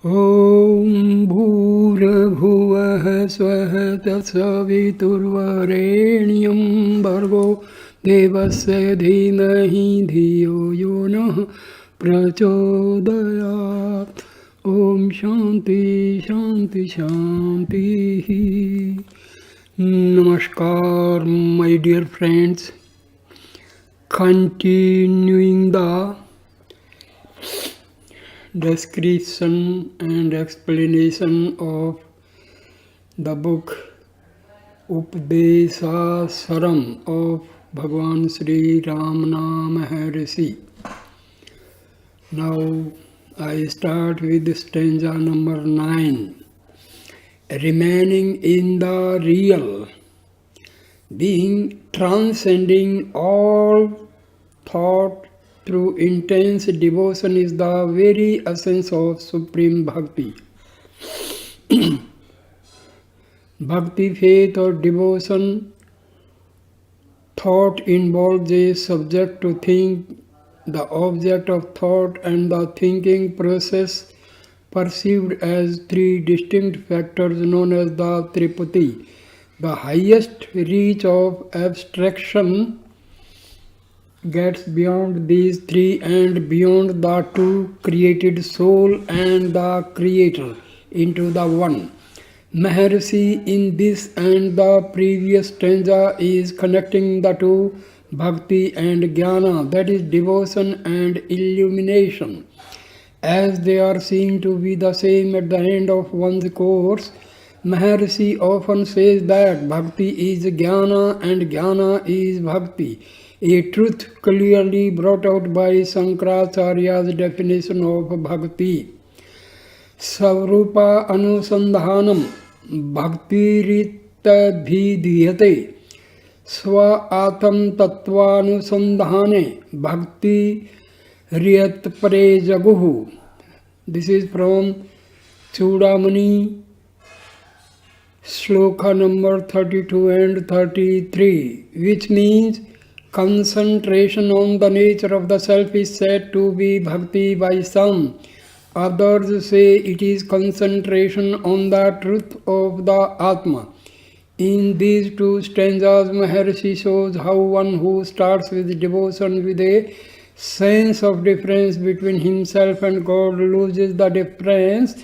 ॐ भूर्भुवः स्वः तत्सवितुर्वरेण्यं भर्गो देवस्य धीमहि धियो यो नः प्रचोदयात्। ॐ शान्ति शान्ति शान्तिः। Namaskar, my dear friends. Continuing the description and explanation of the book Upadeshasaram of Bhagavan Sri Ramana Maharshi. Now I start with stanza number 9. Remaining in the real, being transcending all thought through intense devotion is the very essence of supreme bhakti. Bhakti, faith or devotion, thought involves a subject to think, the object of thought and the thinking process perceived as three distinct factors known as the Tripati. The highest reach of abstraction gets beyond these three and beyond the two, created soul and the creator, into the one. Maharshi in this and the previous stanza is connecting the two, bhakti and jnana, that is devotion and illumination, as they are seen to be the same at the end of one's course. Maharshi often says that bhakti is jnana and jnana is bhakti, a truth clearly brought out by Shankaracharya's definition of bhakti. Savrupa anusandhanam bhaktirittabhidhyate swa atam tattvanusandhane bhakti riyat pare jaguhu. This is from Chudamani, Shloka number 32 and 33, which means concentration on the nature of the self is said to be bhakti by some. Others say it is concentration on the truth of the Atma. In these two stanzas, Maharshi shows how one who starts with devotion with a sense of difference between himself and God loses the difference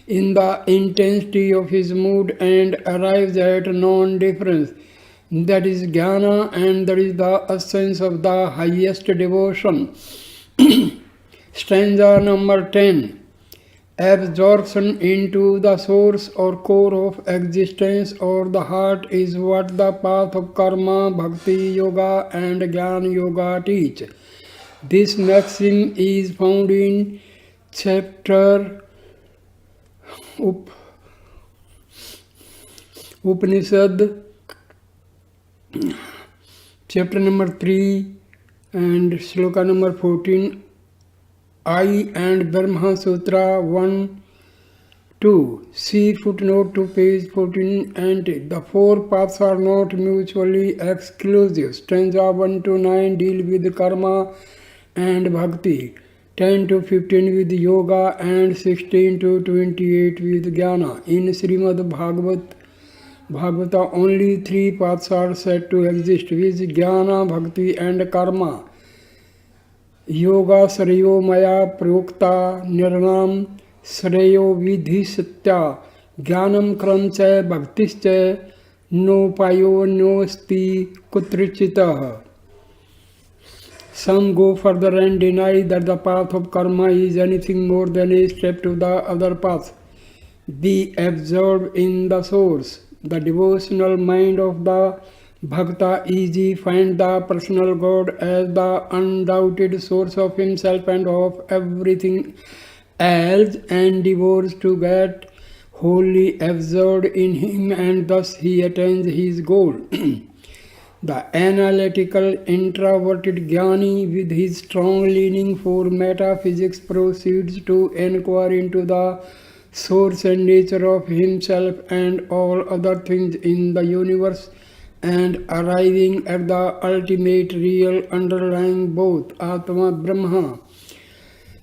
in the intensity of his mood and arrives at non-difference. That is jnana, and that is the essence of the highest devotion. Stanza number 10. Absorption into the source or core of existence or the heart is what the path of karma, bhakti yoga and jnana yoga teach. This maxim is found in chapter Upanishad, chapter number 3 and shloka number 14, I and Brahma Sutra 1-2. See footnote to page 14 and the four paths are not mutually exclusive. Stanza 1-9 deal with karma and bhakti, 10-15 with yoga and 16-28 with jnana. In Srimad Bhagavata only three paths are said to exist, with jnana, bhakti and karma. Yoga Shreyo Maya Prokta Nirnam Shreyo Vidhi Satya Jnanam Kramcha Bhaktischa No Payo No Sti Kutrichitah. Some go further and deny that the path of karma is anything more than a step to the other path. Be absorbed in the source. The devotional mind of the Bhakta easy find the personal God as the undoubted source of himself and of everything else, and endeavors to get wholly absorbed in him, and thus he attains his goal. The analytical introverted jnani with his strong leaning for metaphysics proceeds to inquire into the source and nature of himself and all other things in the universe, and arriving at the ultimate real underlying both Atma Brahma.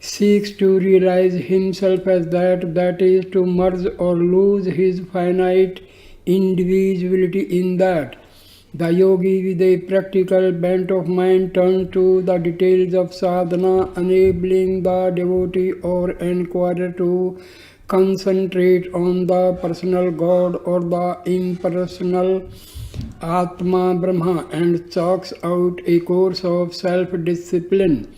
seeks to realize himself as that is, to merge or lose his finite individuality in that. The yogi with a practical bent of mind turns to the details of sadhana, enabling the devotee or inquirer to concentrate on the personal God or the impersonal Atma Brahma and chalks out a course of self-discipline.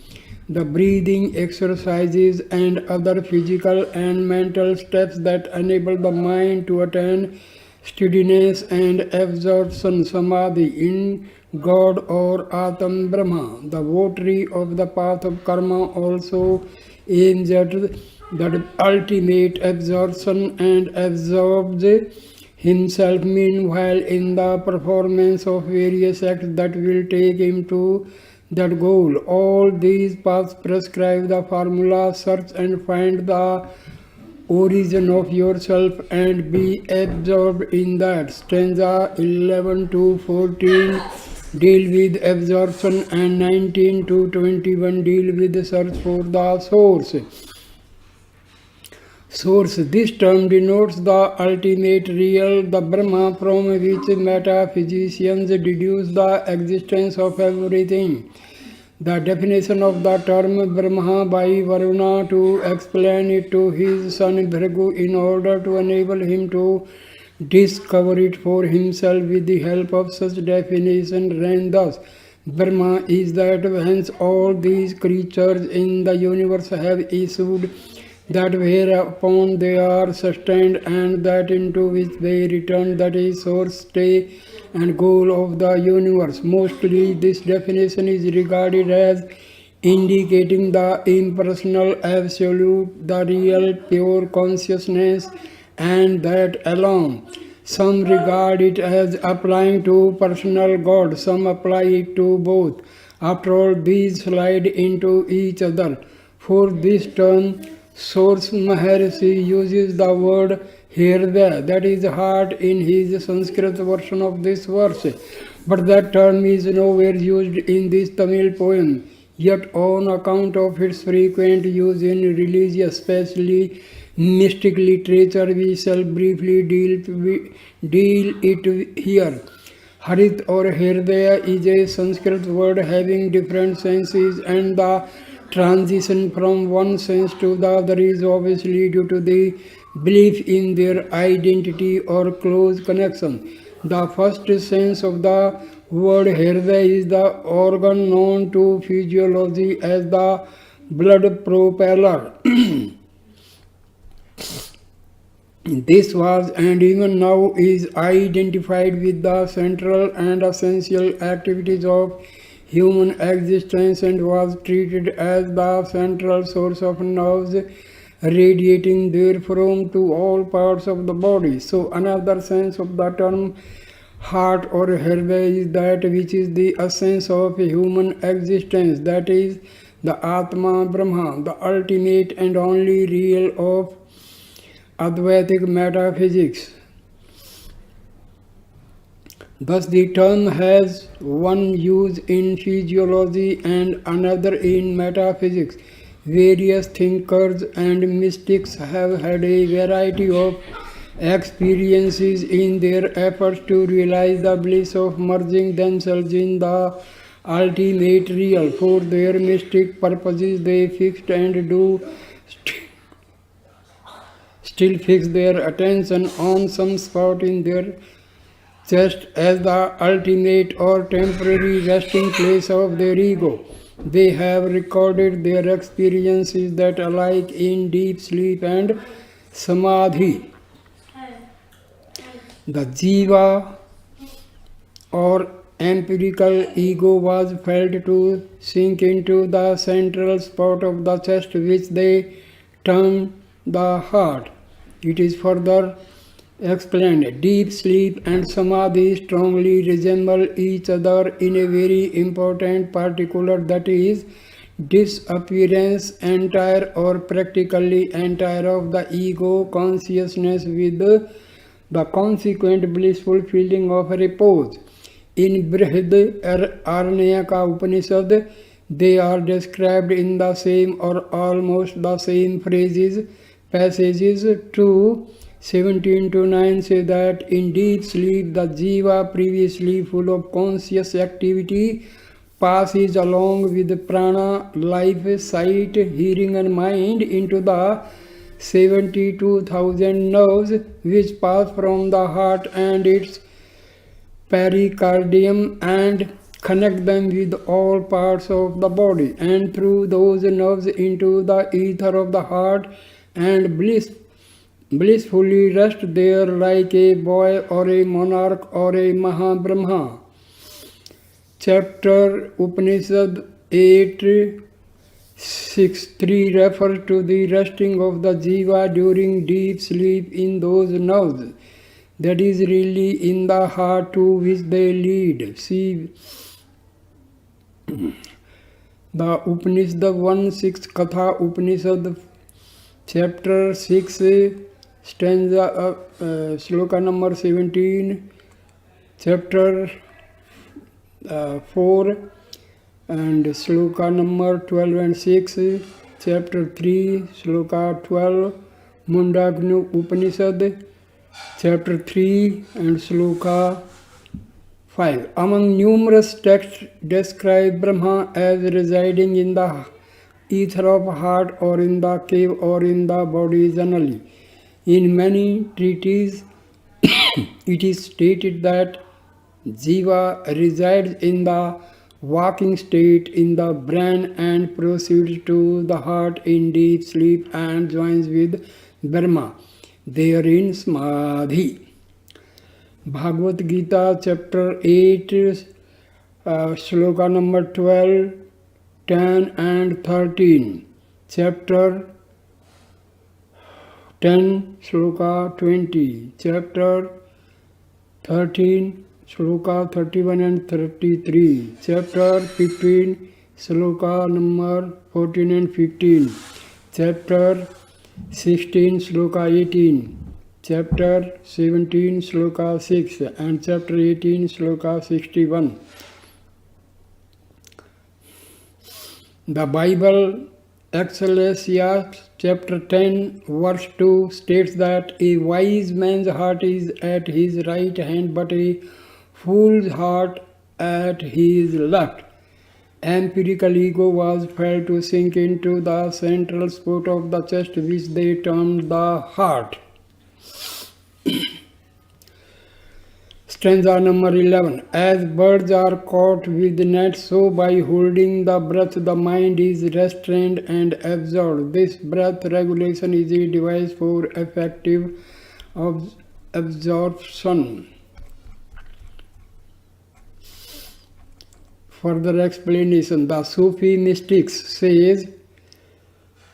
The breathing exercises and other physical and mental steps that enable the mind to attain steadiness and absorption samadhi in God or Atam Brahma. The votary of the path of karma also aims at the ultimate absorption and absorbs himself meanwhile in the performance of various acts that will take him to that goal. All these paths prescribe the formula: search and find the origin of yourself and be absorbed in that. Stanza 11 to 14 deal with absorption and 19 to 21 deal with the search for the source. Source. This term denotes the ultimate real, the Brahma, from which metaphysicians deduce the existence of everything. The definition of the term Brahma by Varuna to explain it to his son Bhrigu in order to enable him to discover it for himself with the help of such definition ran thus: Brahma is that whence all these creatures in the universe have issued, that whereupon they are sustained, and that into which they return, that is source, stay, and goal of the universe. Mostly this definition is regarded as indicating the impersonal absolute, the real pure consciousness, and that alone. Some regard it as applying to personal God, some apply it to both. After all, these slide into each other. For this term, Source Maharshi uses the word Hirda, that is heart, in his Sanskrit version of this verse. But that term is nowhere used in this Tamil poem. Yet on account of its frequent use in religious, especially mystic literature, we shall briefly deal it here. Harit or Hirdaya is a Sanskrit word having different senses, and the transition from one sense to the other is obviously due to the belief in their identity or close connection. The first sense of the word Hirda is the organ known to physiology as the blood propeller. This was and even now is identified with the central and essential activities of human existence and was treated as the central source of nerves radiating therefrom to all parts of the body. So another sense of the term heart or Hirda is that which is the essence of human existence, that is the Atma Brahma, the ultimate and only real of Advaitic metaphysics. Thus the term has one use in physiology and another in metaphysics. Various thinkers and mystics have had a variety of experiences in their efforts to realize the bliss of merging themselves in the ultimate real. For their mystic purposes they fixed and do still fix their attention on some spot in their chest as the ultimate or temporary resting place of their ego. They have recorded their experiences that alike in deep sleep and samadhi. The jiva or empirical ego was felt to sink into the central spot of the chest, which they termed the heart. It is further explained. Deep sleep and samadhi strongly resemble each other in a very important particular, that is, disappearance entire or practically entire of the ego consciousness with the consequent blissful feeling of repose. In Brihad Aranyaka Upanishad, They are described in the same or almost the same passages. 2:17 to 9 say that in deep sleep the jiva, previously full of conscious activity, passes along with prana, life, sight, hearing and mind into the 72,000 nerves which pass from the heart and its pericardium and connect them with all parts of the body, and through those nerves into the ether of the heart, and blissfully rest there like a boy or a monarch or a Mahabrahma. Chapter Upanishad 8:6-3 refers to the resting of the jiva during deep sleep in those nerves, that is really in the heart to which they lead. See the Upanishad 1:6 Katha Upanishad chapter 6 stanza sloka number 17, chapter 4 and sloka number 12 and 6, chapter 3 sloka 12 Mundagnu Upanishad chapter 3 and sloka 5. Among numerous texts describe Brahma as residing in the ether of heart or in the cave or in the body generally. In many treatises it is stated that jiva resides in the waking state in the brain and proceeds to the heart in deep sleep and joins with Brahma there in samadhi. Bhagavad Gita chapter 8 sloka number 12, 10 and 13, chapter 10 sloka 20, chapter 13 sloka 31 and 33, chapter 15 sloka number 14 and 15, chapter 16 sloka 18, chapter 17 sloka 6 and chapter 18 sloka 61. The Bible Ecclesiastes chapter 10 verse 2 states that a wise man's heart is at his right hand but a fool's heart at his left. Empirical ego was felt to sink into the central spot of the chest which they termed the heart. Stanza number 11. As birds are caught with nets, so by holding the breath the mind is restrained and absorbed. This breath regulation is a device for effective absorption. Further explanation. The Sufi mystics says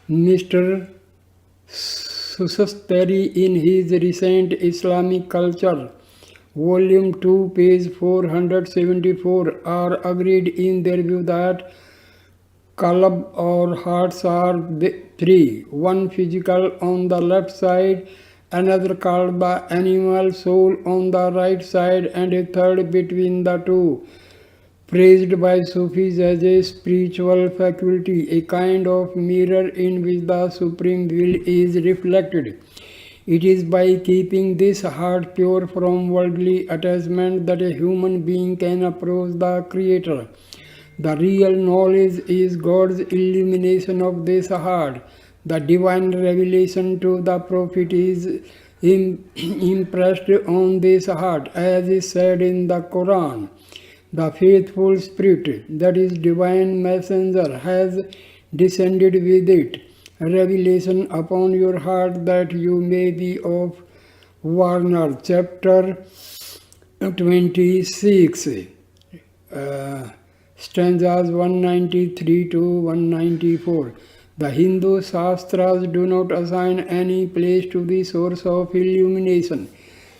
Mr. Susastari in his recent Islamic Culture Volume 2, page 474 are agreed in their view that qalb or hearts are three, one physical on the left side, another called the animal soul on the right side, and a third between the two, praised by Sufis as a spiritual faculty, a kind of mirror in which the supreme will is reflected. It is by keeping this heart pure from worldly attachment that a human being can approach the Creator. The real knowledge is God's illumination of this heart. The divine revelation to the prophet is impressed on this heart, as is said in the Quran. The faithful spirit, that is divine messenger, has descended with it. Revelation upon your heart that you may be of Warner, chapter 26, stanzas 193 to 194. The Hindu Shastras do not assign any place to the source of illumination.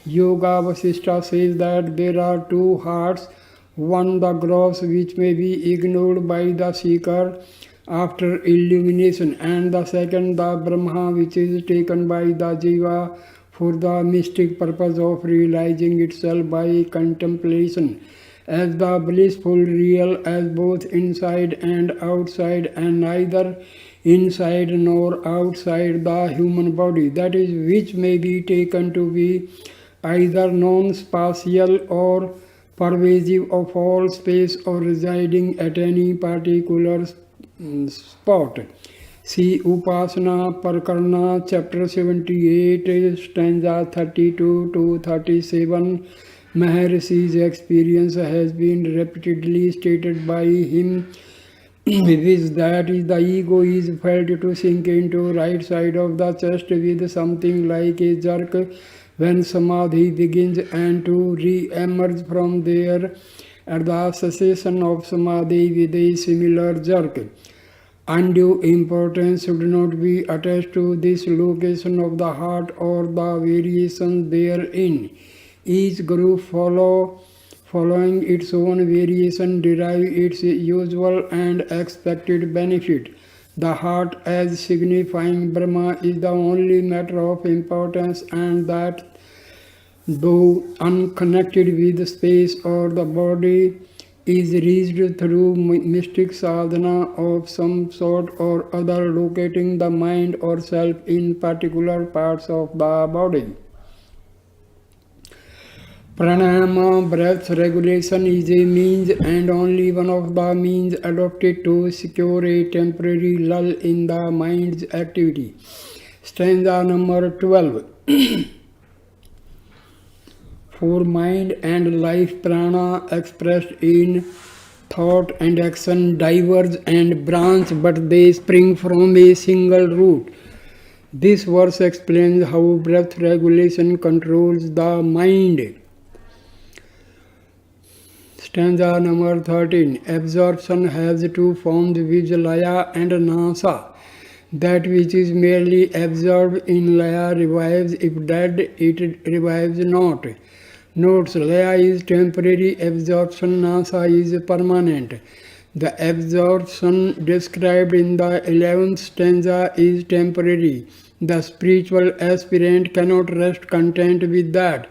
Yoga Vasishtha says that there are two hearts, one the gross which may be ignored by the seeker after illumination, and the second the Brahma which is taken by the Jiva for the mystic purpose of realizing itself by contemplation. as the blissful real as both inside and outside, and neither inside nor outside the human body, that is, which may be taken to be either non-spatial or pervasive of all space or residing at any particular spot. See Upasana Prakarana, chapter 78, stanza 32 to 37. Maharishi's experience has been repeatedly stated by him, which that is the ego is felt to sink into right side of the chest with something like a jerk when samadhi begins, and to re-emerge from there at the cessation of samadhi with a similar jerk. Undue importance should not be attached to this location of the heart or the variations therein. Each group following its own variation derive its usual and expected benefit. The heart as signifying Brahma is the only matter of importance, and that, though unconnected with space or the body, is reached through mystic sadhana of some sort or other, locating the mind or self in particular parts of the body. Pranayama, breath regulation, is a means and only one of the means adopted to secure a temporary lull in the mind's activity. Stanza number 12. For mind and life, prana expressed in thought and action diverge and branch, but they spring from a single root. This verse explains how breath regulation controls the mind. Stanza number 13. Absorption has two forms, which laya and nasa. That which is merely absorbed in laya revives; if dead, it revives not. Notes: laya is temporary absorption, nasa is permanent. The absorption described in the 11th stanza is temporary. The spiritual aspirant cannot rest content with that.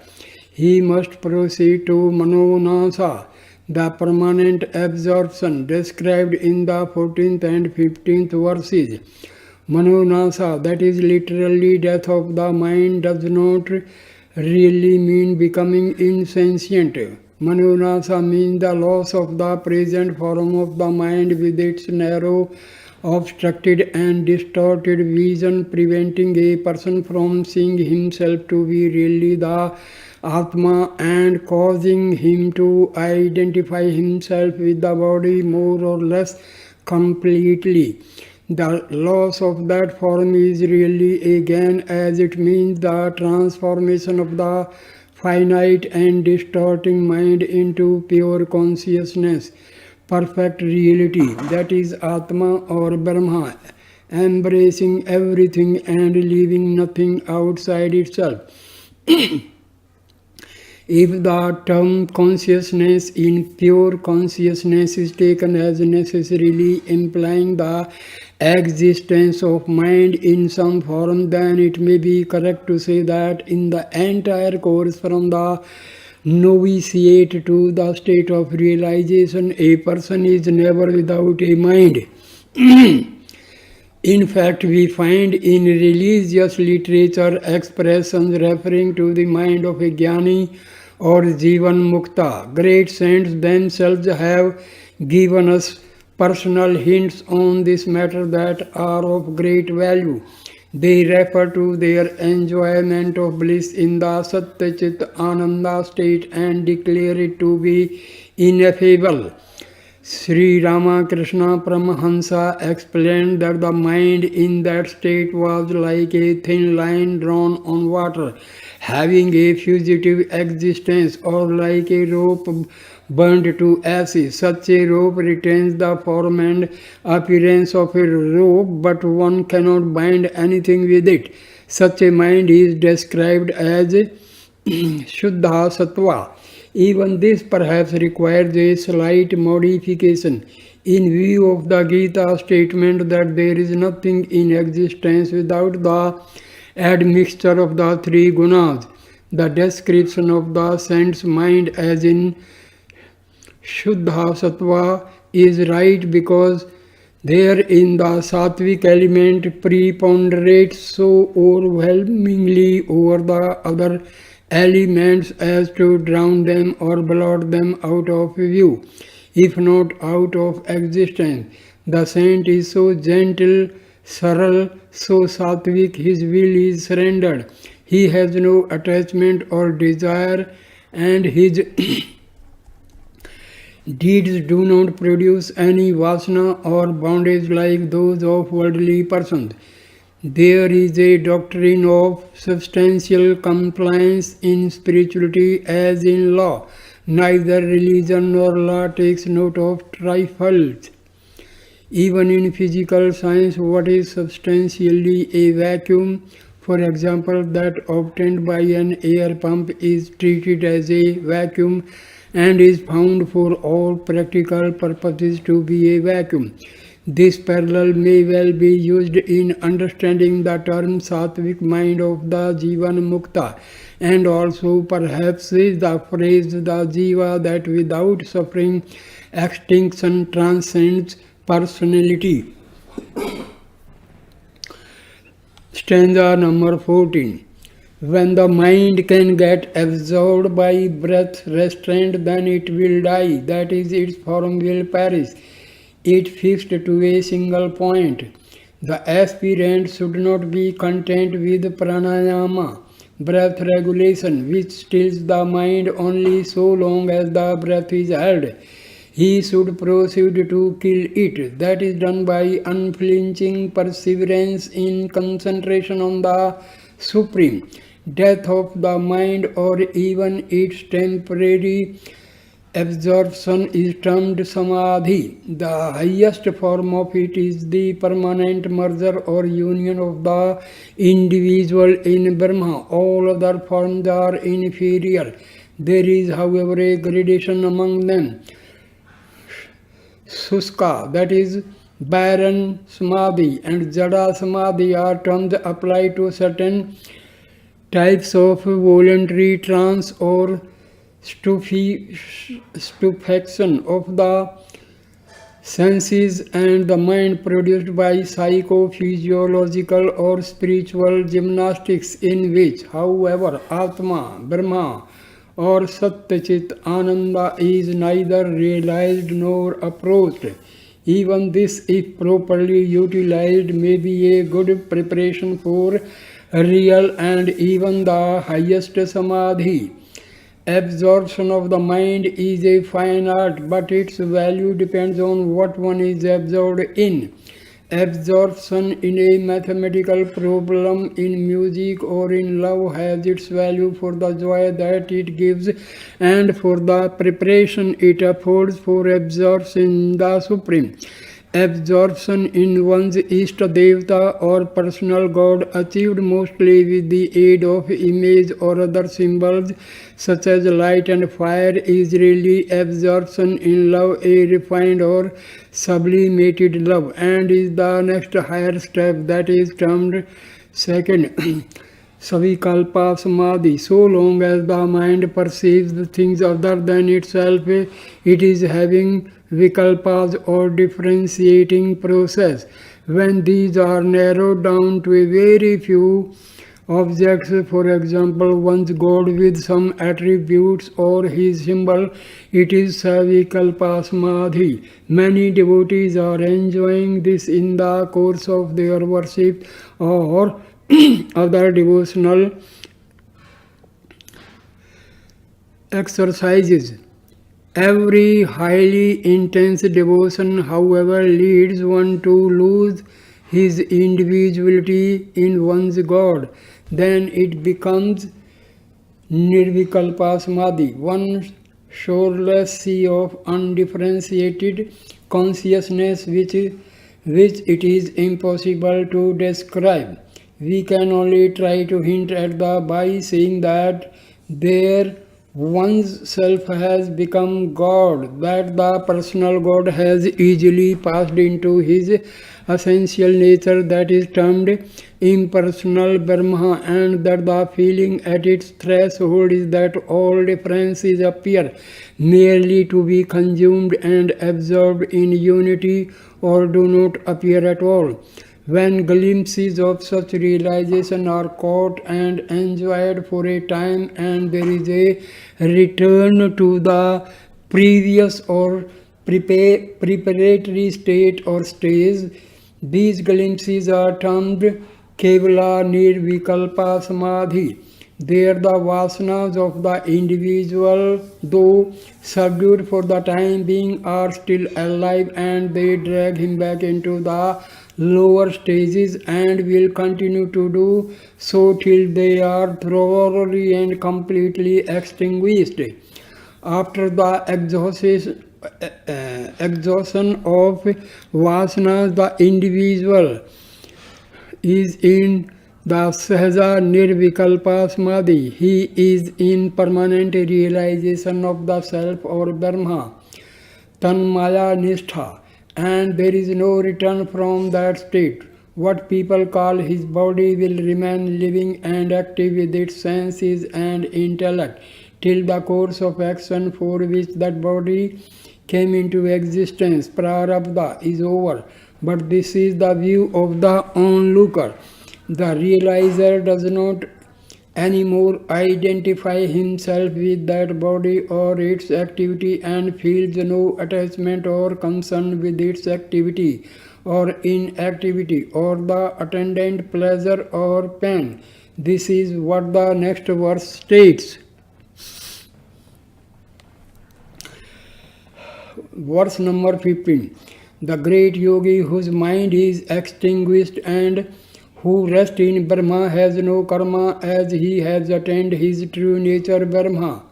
He must proceed to manonasa, the permanent absorption described in the 14th and 15th verses. Manonasa, that is literally death of the mind, does not really mean becoming insentient. Manonasa means the loss of the present form of the mind with its narrow, obstructed and distorted vision, preventing a person from seeing himself to be really the Atma and causing him to identify himself with the body more or less completely. The loss of that form is really a gain, as it means the transformation of the finite and distorting mind into pure consciousness, perfect reality, that is Atma or Brahma, embracing everything and leaving nothing outside itself. If the term consciousness in pure consciousness is taken as necessarily implying the existence of mind in some form, then it may be correct to say that in the entire course from the novitiate to the state of realization, a person is never without a mind. In fact, we find in religious literature expressions referring to the mind of a jnani or Jivan Mukta. Great saints themselves have given us personal hints on this matter that are of great value. They refer to their enjoyment of bliss in the Satyachit Ananda state and declare it to be ineffable. Sri Ramakrishna Paramahansa explained that the mind in that state was like a thin line drawn on water, having a fugitive existence, or like a rope burned to ashes. Such a rope retains the form and appearance of a rope, but one cannot bind anything with it. Such a mind is described as Shuddha Sattva. Even this perhaps requires a slight modification in view of the Gita statement that there is nothing in existence without the admixture of the three gunas. The description of the saint's mind as in Shuddha Sattva is right because therein the sattvic element preponderates so overwhelmingly over the other elements as to drown them or blot them out of view, if not out of existence. The saint is so gentle, saral, so sattvic, his will is surrendered. He has no attachment or desire, and his deeds do not produce any vasana or bondage like those of worldly persons. There is a doctrine of substantial compliance in spirituality as in law. Neither religion nor law takes note of trifles. Even in physical science, what is substantially a vacuum, for example, that obtained by an air pump, is treated as a vacuum and is found for all practical purposes to be a vacuum. This parallel may well be used in understanding the term sattvic mind of the Jivan Mukta, and also perhaps the phrase the Jiva that without suffering extinction transcends personality. Stanza number 14. When the mind can get absorbed by breath restraint, then it will die, that is, its form will perish. It fixed to a single point. The aspirant should not be content with pranayama, breath regulation, which stills the mind only so long as the breath is held. He should proceed to kill it. That is done by unflinching perseverance in concentration on the Supreme. Death of the mind, or even its temporary absorption, is termed samadhi. The highest form of it is the permanent merger or union of the individual in Brahma. All other forms are inferior. There is, however, a gradation among them. Suska, that is barren samadhi, and jada samadhi are terms applied to certain types of voluntary trance or stupefaction of the senses and the mind produced by psychophysiological or spiritual gymnastics, in which, however, Atma, Brahma, or Satyachit Ananda is neither realized nor approached. Even this, if properly utilized, may be a good preparation for real and even the highest samadhi. Absorption of the mind is a fine art, but its value depends on what one is absorbed in. Absorption in a mathematical problem, in music, or in love has its value for the joy that it gives and for the preparation it affords for absorption in the Supreme. Absorption in one's Ishta Devata or personal God, achieved mostly with the aid of image or other symbols such as light and fire, is really absorption in love, a refined or sublimated love, and is the next higher step, that is termed second Savikalpa Samadhi. So long as the mind perceives the things other than itself, it is having vikalpas or differentiating process. When these are narrowed down to a very few objects, for example, one's God with some attributes or his symbol, it is Savikalpa Samadhi. Many devotees are enjoying this in the course of their worship or other devotional exercises. Every highly intense devotion, however, leads one to lose his individuality in one's God. Then it becomes Nirvikalpa Samadhi, one shoreless sea of undifferentiated consciousness which it is impossible to describe. We can only try to hint at the by saying that there one's self has become God, that the personal God has easily passed into his essential nature, that is termed impersonal Brahma, and that the feeling at its threshold is that all differences appear merely to be consumed and absorbed in unity or do not appear at all. When glimpses of such realization are caught and enjoyed for a time, and there is a return to the previous or preparatory state or stage, these glimpses are termed Kevala Nirvikalpa Samadhi. There the vasanas of the individual, though subdued for the time being, are still alive, and they drag him back into the lower stages and will continue to do so till they are thoroughly and completely extinguished. After the exhaustion of vasanas, the individual is in the Sahaja Nirvikalpa Samadhi. He is in permanent realization of the self or Brahma, Tanmaya Nishtha, and there is no return from that state. What people call his body will remain living and active with its senses and intellect till the course of action for which that body came into existence, prarabdha, is over. But this is the view of the onlooker. The realizer does not anymore identify himself with that body or its activity and feels no attachment or concern with its activity or inactivity or the attendant pleasure or pain. This is what the next verse states. Verse number 15. The great yogi whose mind is extinguished and who rests in Brahma has no karma, as he has attained his true nature Brahma.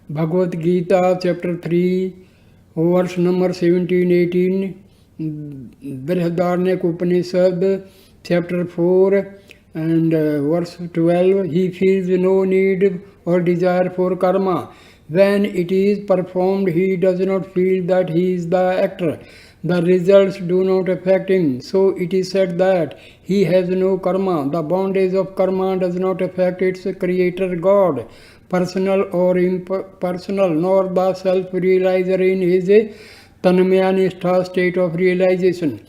Bhagavad Gita chapter 3 verse number 17-18, Brihadaranyaka Upanishad chapter 4 and verse 12. He feels no need or desire for karma. When it is performed, he does not feel that he is the actor. The results do not affect him. So it is said that he has no karma. The bondage of karma does not affect its creator God, personal or impersonal, nor the self-realizer in his Tanmaya Nishtha state of realization.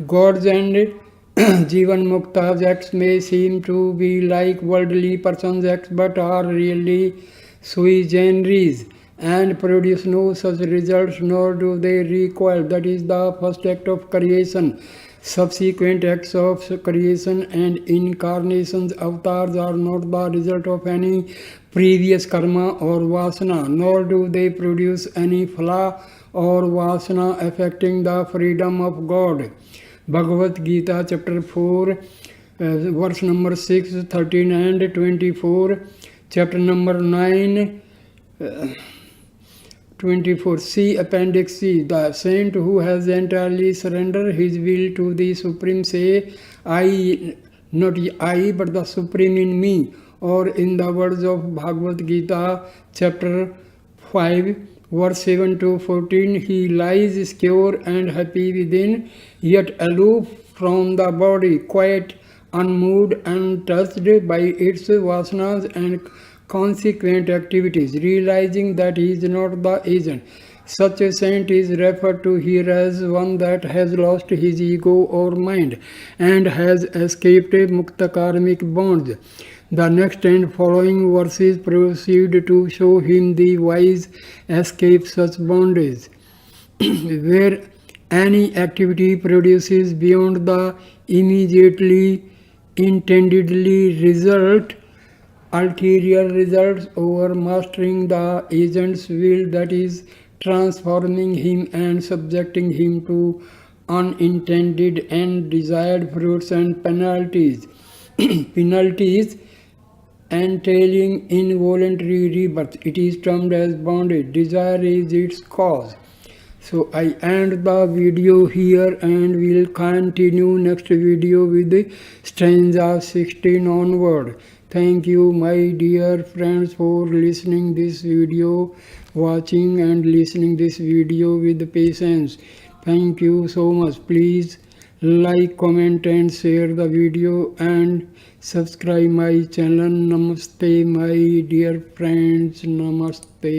God's and Jivan Mukta's acts may seem to be like worldly person's acts, but are really sui generis and produce no such results, nor do they recoil. That is the first act of creation. Subsequent acts of creation and incarnations, avatars, are not the result of any previous karma or vasana, nor do they produce any phala or vasana affecting the freedom of God. Bhagavad Gita chapter 4 verse number 6, 13 and 24, chapter number 9 24. See Appendix C. The saint who has entirely surrendered his will to the Supreme say, I, not I, but the Supreme in me. Or in the words of Bhagavad Gita, chapter 5, verse 7 to 14, he lies secure and happy within, yet aloof from the body, quiet, unmoved, untouched by its vasanas and consequent activities, realizing that he is not the agent. Such a saint is referred to here as one that has lost his ego or mind and has escaped mukta karmic bonds. The next and following verses proceed to show him the wise escape such bondage. Where any activity produces beyond the immediately intendedly result, ulterior results over mastering the agent's will, that is, transforming him and subjecting him to unintended and desired fruits and penalties. Penalties entailing involuntary rebirth. It is termed as bondage. Desire is its cause. So I end the video here and will continue next video with stanza 16 onward. Thank you, my dear friends, for listening this video, watching and listening this video with patience. Thank you so much. Please like, comment and share the video and subscribe my channel. Namaste, my dear friends. Namaste.